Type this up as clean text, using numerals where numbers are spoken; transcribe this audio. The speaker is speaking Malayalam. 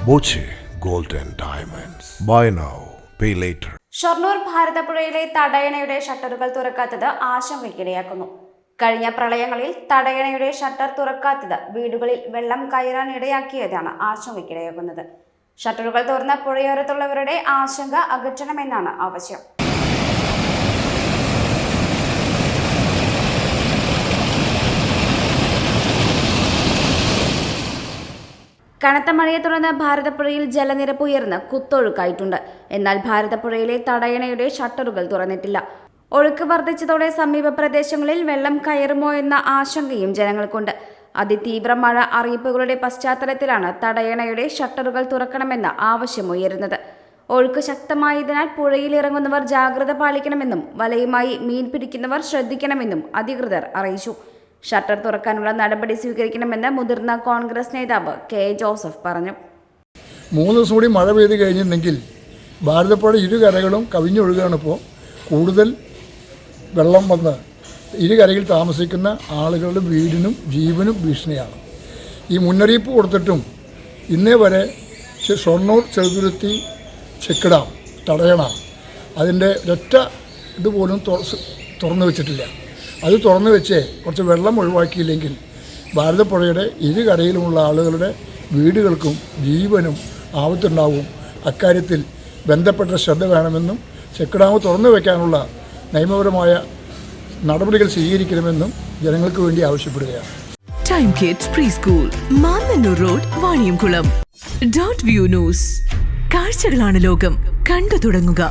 Boche gold and diamonds. Buy now, pay later. Shoranur ഭാരതപ്പുഴയിലെ തടയണയുടെ ഷട്ടറുകൾ തുറക്കാത്തത് ആശങ്കയ്ക്കിടയാക്കുന്നു. കഴിഞ്ഞ പ്രളയങ്ങളിൽ തടയണയുടെ ഷട്ടർ തുറക്കാത്തത് വീടുകളിൽ വെള്ളം കയറാൻ ഇടയാക്കിയതാണ് ആശങ്കയ്ക്കിടയാക്കുന്നത്. ഷട്ടറുകൾ തുറന്ന പുഴയോരത്തുള്ളവരുടെ ആശങ്ക അകറ്റണമെന്നാണ് ആവശ്യം. കനത്ത മഴയെ തുടർന്ന് ഭാരതപ്പുഴയിൽ ജലനിരപ്പ് ഉയർന്ന് കുത്തൊഴുക്കായിട്ടുണ്ട്. എന്നാൽ ഭാരതപ്പുഴയിലെ തടയണയുടെ ഷട്ടറുകൾ തുറന്നിട്ടില്ല. ഒഴുക്ക് വർദ്ധിച്ചതോടെ സമീപ പ്രദേശങ്ങളിൽ വെള്ളം കയറുമോ എന്ന ആശങ്കയും ജനങ്ങൾക്കുണ്ട്. അതിതീവ്ര മഴ അറിയിപ്പുകളുടെ പശ്ചാത്തലത്തിലാണ് തടയണയുടെ ഷട്ടറുകൾ തുറക്കണമെന്ന ആവശ്യമുയരുന്നത്. ഒഴുക്ക് ശക്തമായതിനാൽ പുഴയിൽ ഇറങ്ങുന്നവർ ജാഗ്രത പാലിക്കണമെന്നും വലയുമായി മീൻ പിടിക്കുന്നവർ ശ്രദ്ധിക്കണമെന്നും അധികൃതർ അറിയിച്ചു. ഷട്ടർ തുറക്കാനുള്ള നടപടി സ്വീകരിക്കണമെന്ന് മുതിർന്ന കോൺഗ്രസ് നേതാവ് കെ ജോസഫ് പറഞ്ഞു. 3 ദിവസം കൂടി മഴ പെയ്ത് കഴിഞ്ഞിട്ടുണ്ടെങ്കിൽ ഭാരതപ്പുഴ ഇരുകരകളും കവിഞ്ഞൊഴുകുകയാണ്. ഇപ്പോൾ കൂടുതൽ വെള്ളം വന്ന് ഇരുകരയിൽ താമസിക്കുന്ന ആളുകളുടെ വീടിനും ജീവനും ഭീഷണിയാണ്. ഈ മുന്നറിയിപ്പ് കൊടുത്തിട്ടും ഇന്നേ വരെ ഷൊർണൂർ ചെറുതുരുത്തി ചെക്ക് ഡാം തടയണ അതിൻ്റെ ഒരൊറ്റ ഇതുപോലും തുറന്നു വെച്ചിട്ടില്ല. അത് തുറന്നു വെച്ച് കുറച്ച് വെള്ളം ഒഴിവാക്കിയില്ലെങ്കിൽ ഭാരതപ്പുഴയുടെ ഇരുകരയിലുമുള്ള ആളുകളുടെ വീടുകൾക്കും ജീവനും ആപത്തുണ്ടാവും. അക്കാര്യത്തിൽ ബന്ധപ്പെട്ട ശ്രദ്ധ വേണമെന്നും ചെക്ക് ഡാം തുറന്നു വയ്ക്കാനുള്ള നിയമപരമായ നടപടികൾ സ്വീകരിക്കണമെന്നും ജനങ്ങൾക്ക് വേണ്ടി ആവശ്യപ്പെടുകയാണ്. Time kids pre school, Mannannur road, Vaniyamkulam. Dot view news. കാഴ്ചകളാണ് ലോകം, കണ്ടു തുടങ്ങുക.